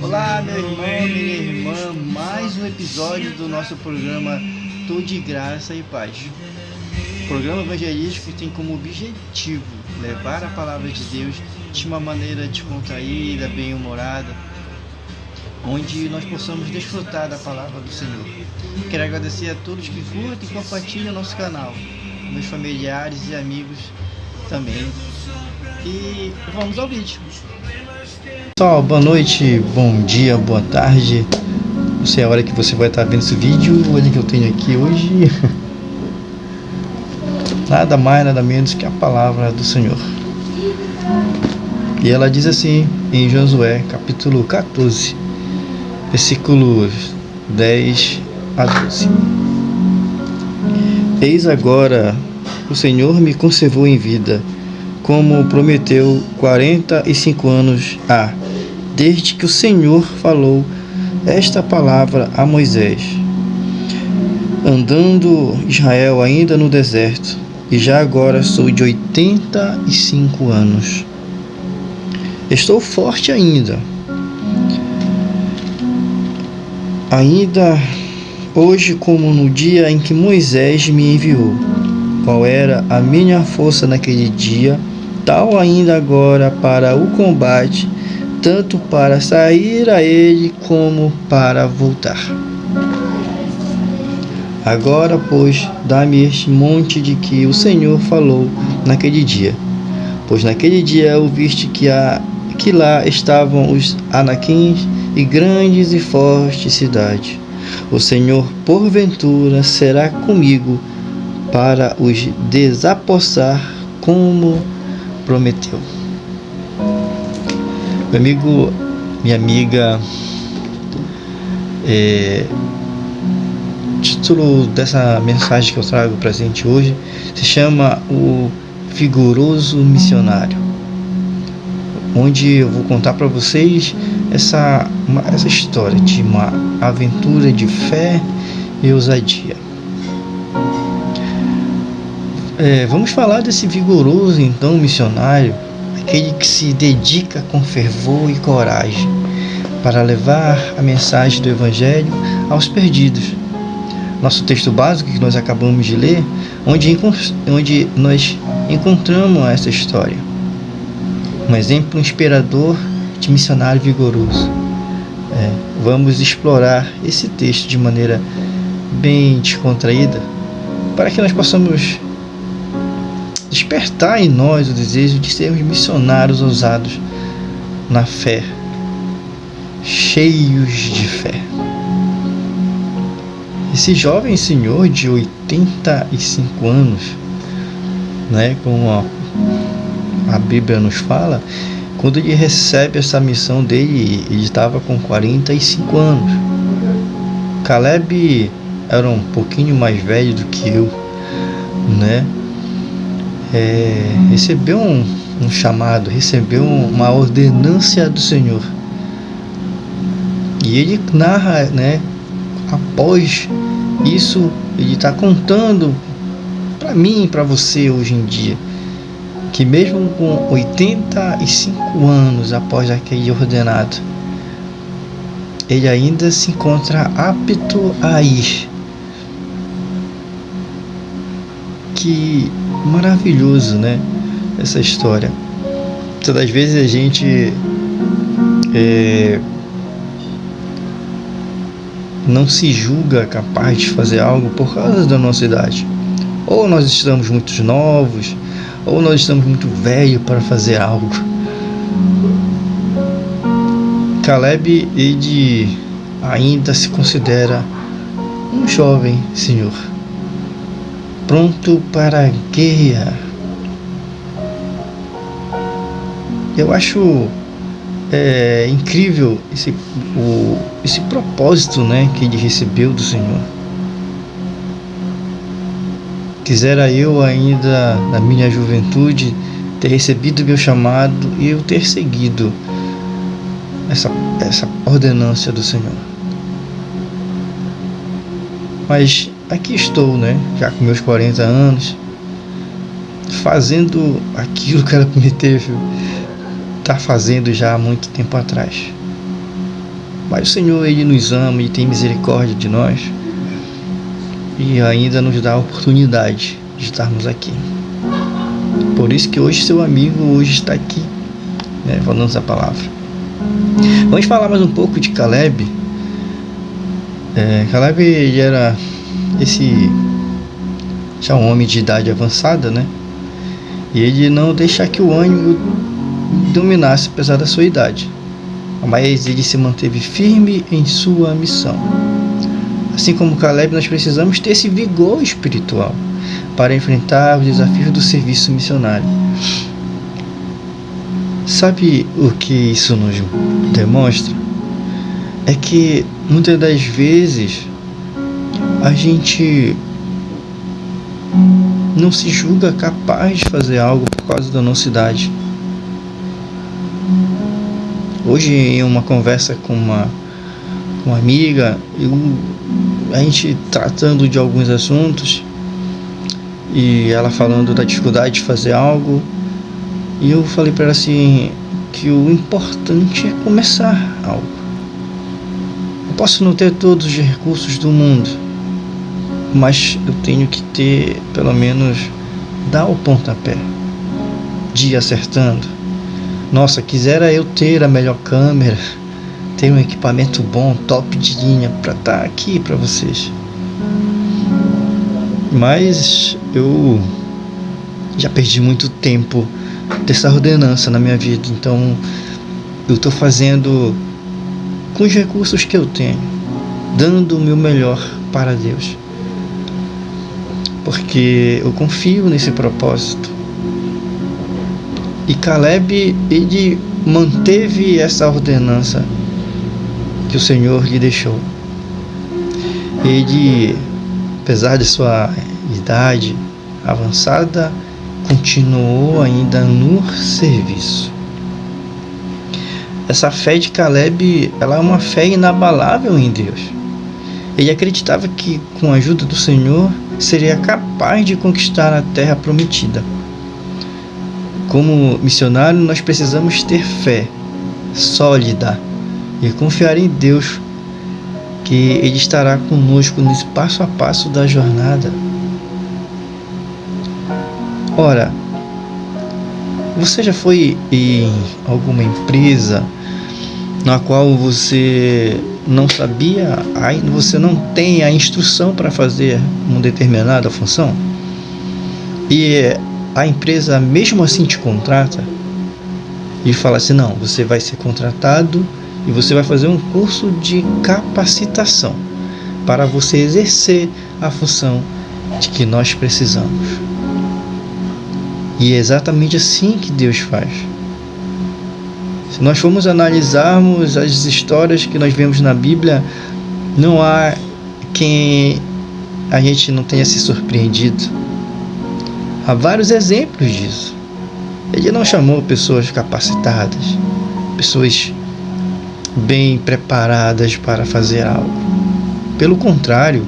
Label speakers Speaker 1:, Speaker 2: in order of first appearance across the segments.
Speaker 1: Olá, meu irmão, minha irmã, mais um episódio do nosso programa Tudo de Graça e Paz. O programa evangelístico tem como objetivo levar a palavra de Deus de uma maneira descontraída, bem-humorada, onde nós possamos desfrutar da palavra do Senhor. Quero agradecer a todos que curtem e compartilham nosso canal, meus familiares e amigos também. E vamos ao vídeo. Pessoal, boa noite, bom dia, boa tarde. Não sei a hora que você vai estar vendo esse vídeo. Olha que eu tenho aqui hoje. Nada mais, nada menos que a palavra do Senhor. E ela diz assim em Josué, capítulo 14, versículos 10 a 12. Eis agora, o Senhor me conservou em vida, como prometeu 45 anos há, desde que o Senhor falou esta palavra a Moisés, andando Israel ainda no deserto, e já agora sou de 85 anos. Estou forte ainda hoje como no dia em que Moisés me enviou. Qual era a minha força naquele dia, tal ainda agora para o combate, tanto para sair a ele como para voltar. Agora, pois, dá-me este monte de que o Senhor falou naquele dia. Pois naquele dia ouviste que lá estavam os anaquins e grandes e fortes cidades. O Senhor, porventura, será comigo para os desapossar como prometeu. Meu amigo, minha amiga, o título dessa mensagem que eu trago presente hoje se chama O Vigoroso Missionário, onde eu vou contar para vocês essa história de uma aventura de fé e ousadia. Vamos falar desse vigoroso, então, missionário, aquele que se dedica com fervor e coragem para levar a mensagem do Evangelho aos perdidos. Nosso texto básico que nós acabamos de ler, onde nós encontramos essa história. Um exemplo inspirador de missionário vigoroso. Vamos explorar esse texto de maneira bem descontraída, para que nós possamos despertar em nós o desejo de sermos missionários ousados na fé, cheios de fé. Esse jovem senhor de 85 anos, como a Bíblia nos fala, quando ele recebe essa missão dele, ele estava com 45 anos. Caleb era um pouquinho mais velho do que eu, recebeu um chamado, recebeu uma ordenância do Senhor. E ele narra, após isso, ele está contando para mim e para você hoje em dia, que mesmo com 85 anos após aquele ordenado, ele ainda se encontra apto a ir. Que maravilhoso, essa história. Muitas das vezes a gente não se julga capaz de fazer algo por causa da nossa idade. Ou nós estamos muito novos, ou nós estamos muito velhos para fazer algo. Caleb, ele ainda se considera um jovem senhor, pronto para a guerra. Eu acho incrível esse propósito, que ele recebeu do Senhor. Quisera eu ainda, na minha juventude, ter recebido meu chamado e eu ter seguido essa ordenância do Senhor. Mas aqui estou, já com meus 40 anos, fazendo aquilo que ela prometeu, está fazendo já há muito tempo atrás. Mas o Senhor, Ele nos ama e tem misericórdia de nós e ainda nos dá a oportunidade de estarmos aqui. Por isso que hoje seu amigo hoje está aqui, né, falando essa palavra. Vamos falar mais um pouco de Caleb. Caleb, ele era já um homem de idade avançada, né? E ele não deixa que o ânimo dominasse apesar da sua idade, mas ele se manteve firme em sua missão. Assim como Caleb, nós precisamos ter esse vigor espiritual para enfrentar os desafios do serviço missionário. Sabe o que isso nos demonstra? É que muitas das vezes a gente não se julga capaz de fazer algo por causa da nossa idade. Hoje, em uma conversa com uma amiga, a gente tratando de alguns assuntos e ela falando da dificuldade de fazer algo, e eu falei para ela assim, que o importante é começar algo. Eu posso não ter todos os recursos do mundo, mas eu tenho que ter, pelo menos, dar o pontapé de ir acertando. Nossa, quisera eu ter a melhor câmera, ter um equipamento bom, top de linha, para estar aqui para vocês. Mas eu já perdi muito tempo dessa ordenança na minha vida, então eu estou fazendo com os recursos que eu tenho, dando o meu melhor para Deus, porque eu confio nesse propósito. E Caleb, ele manteve essa ordenança que o Senhor lhe deixou. Ele, apesar de sua idade avançada, continuou ainda no serviço. Essa fé de Caleb, ela é uma fé inabalável em Deus. Ele acreditava que, com a ajuda do Senhor, seria capaz de conquistar a terra prometida. Como missionário, nós precisamos ter fé sólida e confiar em Deus, que Ele estará conosco no passo a passo da jornada. Ora, você já foi em alguma empresa na qual você não sabia, você não tem a instrução para fazer uma determinada função? E a empresa mesmo assim te contrata e fala assim, não, você vai ser contratado e você vai fazer um curso de capacitação para você exercer a função de que nós precisamos. E é exatamente assim que Deus faz. Se nós formos analisarmos as histórias que nós vemos na Bíblia, não há quem a gente não tenha se surpreendido. Há vários exemplos disso. Ele não chamou pessoas capacitadas, pessoas bem preparadas para fazer algo. Pelo contrário,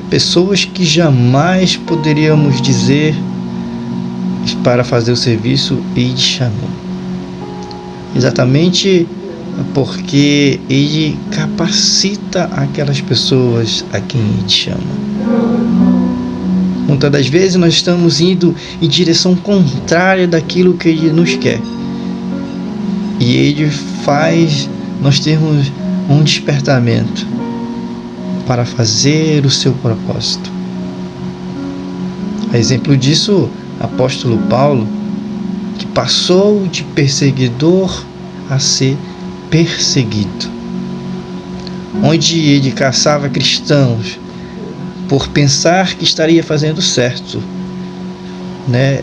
Speaker 1: pessoas que jamais poderíamos dizer para fazer o serviço, Ele chamou. Exatamente porque Ele capacita aquelas pessoas a quem Ele chama. Muitas das vezes nós estamos indo em direção contrária daquilo que Ele nos quer. E Ele faz nós termos um despertamento para fazer o seu propósito. A exemplo disso, apóstolo Paulo, que passou de perseguidor a ser perseguido, onde ele caçava cristãos por pensar que estaria fazendo certo, né?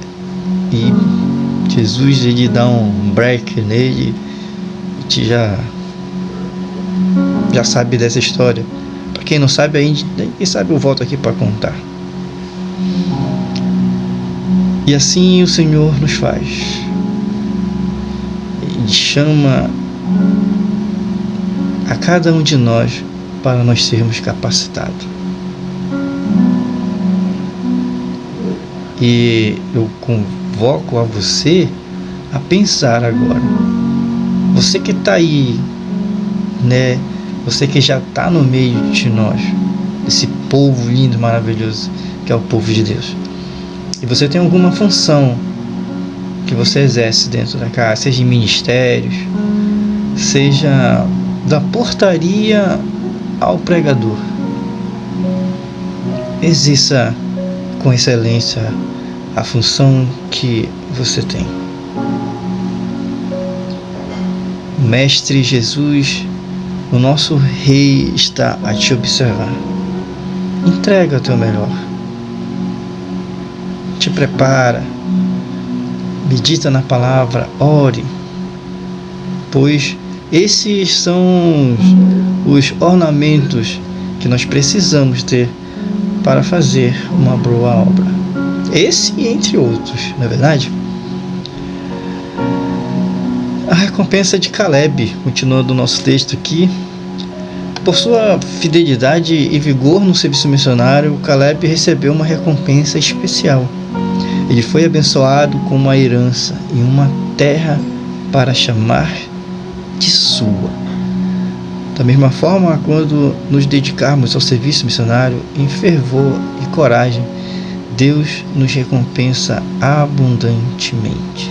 Speaker 1: E Jesus, ele dá um break nele, e te já sabe dessa história. Para quem não sabe ainda, quem sabe eu volto aqui para contar. E assim o Senhor nos faz. Ele chama a cada um de nós para nós sermos capacitados. E eu convoco a você a pensar agora. Você que está aí né? Você que já está no meio de nós, esse povo lindo, maravilhoso, que é o povo de Deus. E você tem alguma função que você exerce dentro da casa, seja em ministérios, seja da portaria ao pregador. Exerça com excelência a função que você tem. O Mestre Jesus, o nosso Rei, está a te observar. Entrega o teu melhor. Te prepara. Medita na palavra, ore. Pois esses são os ornamentos que nós precisamos ter para fazer uma boa obra. Esse entre outros, não é verdade? A recompensa de Caleb, continuando o nosso texto aqui. Por sua fidelidade e vigor no serviço missionário, Caleb recebeu uma recompensa especial. Ele foi abençoado com uma herança e uma terra para chamar de sua. Da mesma forma, quando nos dedicarmos ao serviço missionário em fervor e coragem, Deus nos recompensa abundantemente.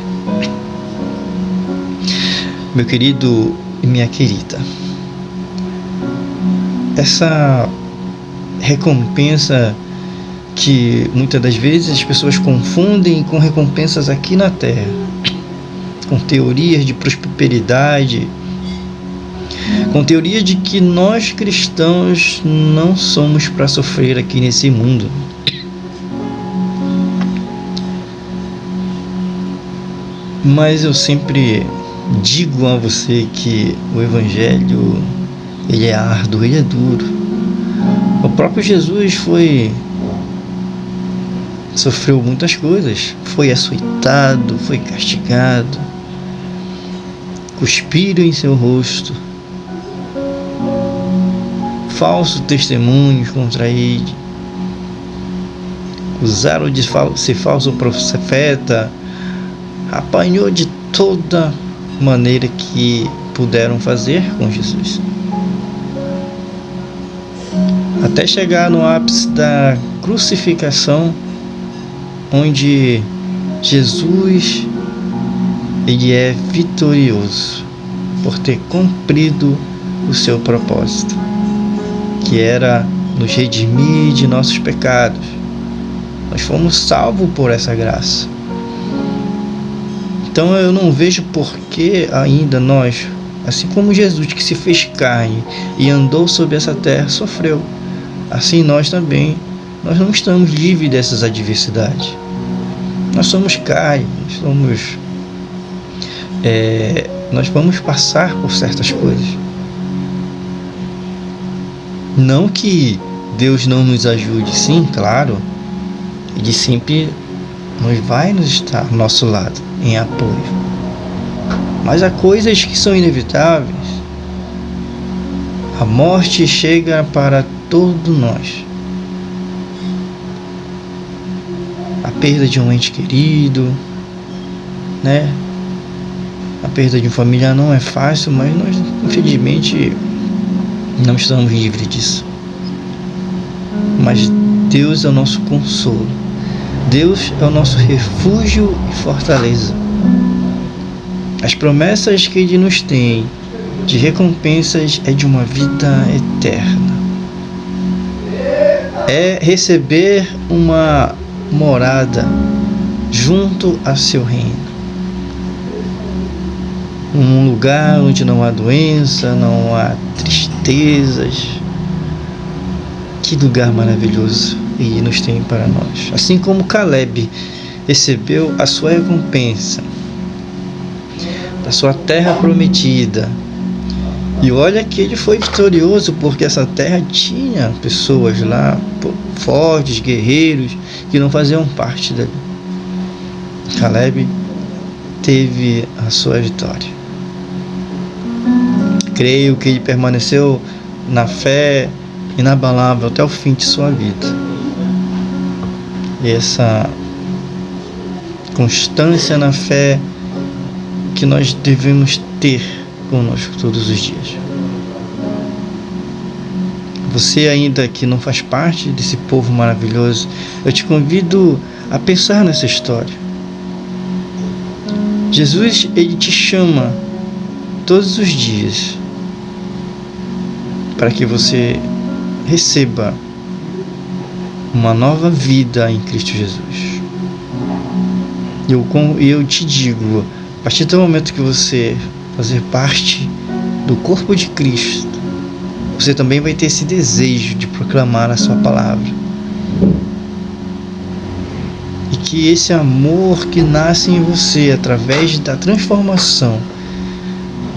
Speaker 1: Meu querido e minha querida, essa recompensa que muitas das vezes as pessoas confundem com recompensas aqui na terra, com teorias de prosperidade, com teoria de que nós cristãos não somos para sofrer aqui nesse mundo. Mas eu sempre digo a você que o Evangelho, ele é árduo, ele é duro. O próprio Jesus sofreu muitas coisas, foi açoitado, foi castigado, cuspiram em seu rosto, falsos testemunhos contra ele, acusaram de ser falso profeta, apanhou de toda maneira que puderam fazer com Jesus, até chegar no ápice da crucificação, onde Jesus, ele é vitorioso por ter cumprido o seu propósito, que era nos redimir de nossos pecados. Nós fomos salvos por essa graça. Então eu não vejo por que ainda nós, assim como Jesus que se fez carne e andou sobre essa terra, sofreu, assim nós também, nós não estamos livres dessas adversidades. Nós somos carne, nós vamos passar por certas coisas. Não que Deus não nos ajude, sim, claro, Ele sempre vai nos estar ao nosso lado, em apoio. Mas há coisas que são inevitáveis. A morte chega para todos nós. A perda de um ente querido, né? A perda de um familiar não é fácil, mas nós, infelizmente, não estamos livres disso. Mas Deus é o nosso consolo. Deus é o nosso refúgio e fortaleza. As promessas que Ele nos tem de recompensas é de uma vida eterna. É receber uma morada junto a seu reino. Um lugar onde não há doença, não há tristezas. Que lugar maravilhoso Ele nos tem para nós. Assim como Caleb recebeu a sua recompensa da sua terra prometida. E olha que ele foi vitorioso, porque essa terra tinha pessoas lá, fortes, guerreiros, que não faziam parte dali. Caleb teve a sua vitória. Creio que ele permaneceu na fé inabalável até o fim de sua vida. E essa constância na fé que nós devemos ter conosco todos os dias. Você ainda que não faz parte desse povo maravilhoso, eu te convido a pensar nessa história. Jesus, ele te chama todos os dias para que você receba uma nova vida em Cristo Jesus. E eu te digo, a partir do momento que você fazer parte do corpo de Cristo, você também vai ter esse desejo de proclamar a sua palavra. E que esse amor que nasce em você através da transformação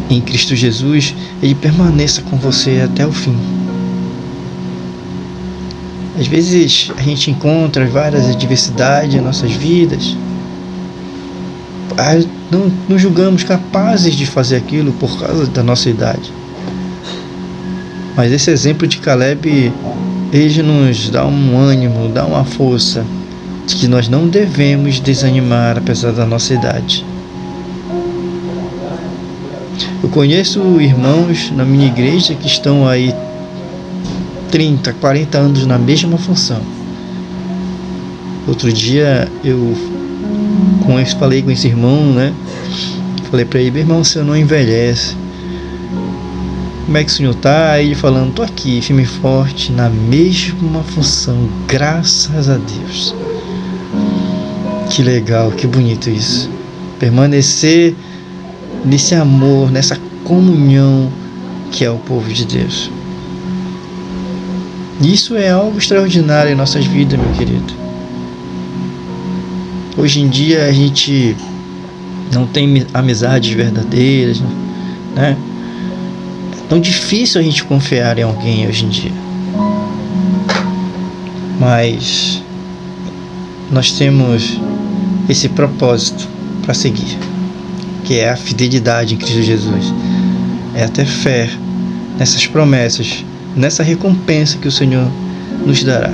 Speaker 1: em Cristo Jesus, ele permaneça com você até o fim. Às vezes a gente encontra várias adversidades em nossas vidas, não nos julgamos capazes de fazer aquilo por causa da nossa idade. Mas esse exemplo de Caleb, ele nos dá um ânimo, dá uma força de que nós não devemos desanimar apesar da nossa idade. Eu conheço irmãos na minha igreja que estão aí 30, 40 anos na mesma função. Outro dia eu falei com esse irmão, né? Falei para ele: meu irmão, o senhor não envelhece. Como é que o senhor tá? Ele falando: tô aqui, firme e forte, na mesma função, graças a Deus. Que legal, que bonito isso. Permanecer nesse amor, nessa comunhão que é o povo de Deus. Isso é algo extraordinário em nossas vidas, meu querido. Hoje em dia a gente não tem amizades verdadeiras, né? É tão difícil a gente confiar em alguém hoje em dia. Mas nós temos esse propósito para seguir, que é a fidelidade em Cristo Jesus. É ter fé nessas promessas, nessa recompensa que o Senhor nos dará.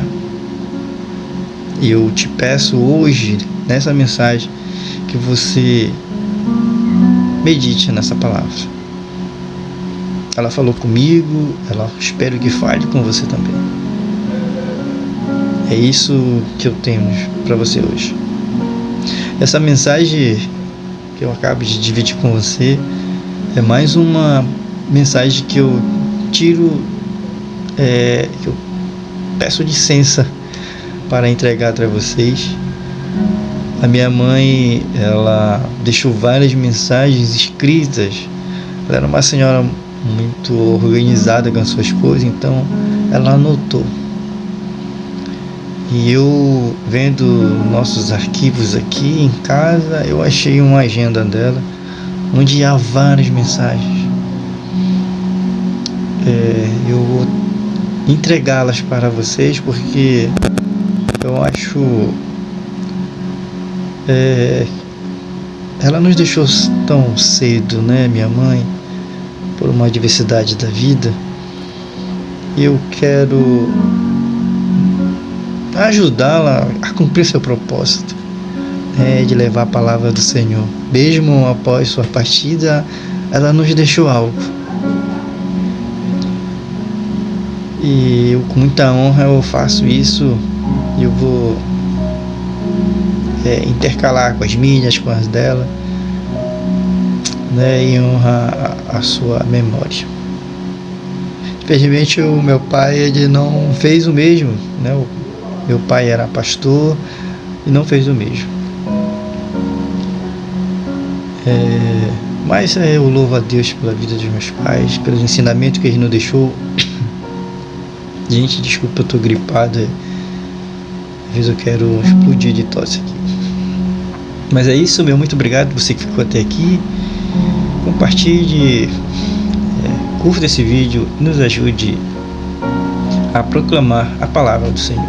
Speaker 1: E eu te peço hoje, nessa mensagem, que você medite nessa palavra. Ela falou comigo, espero que fale com você também. É isso que eu tenho para você hoje. Essa mensagem que eu acabo de dividir com você é mais uma mensagem que eu tiro, que eu peço licença para entregar para vocês. A minha mãe, ela deixou várias mensagens escritas. Ela era uma senhora muito organizada com as suas coisas, então ela anotou. E eu, vendo nossos arquivos aqui em casa, eu achei uma agenda dela, onde há várias mensagens. Eu vou entregá-las para vocês, porque eu acho... ela nos deixou tão cedo, né, minha mãe, por uma adversidade da vida. E eu quero ajudá-la a cumprir seu propósito, de levar a palavra do Senhor. Mesmo após sua partida, ela nos deixou algo. E eu, com muita honra, eu faço isso. Eu vou intercalar com as minhas, com as dela, né, em honra a sua memória. Infelizmente, o meu pai, ele não fez o mesmo, né? O meu pai era pastor e não fez o mesmo. Mas eu louvo a Deus pela vida dos meus pais, pelo ensinamento que ele nos deixou. Gente, desculpa, eu tô gripado. Às vezes eu quero explodir de tosse aqui. Mas é isso, meu. Muito obrigado você que ficou até aqui. Compartilhe, curta esse vídeo e nos ajude a proclamar a palavra do Senhor.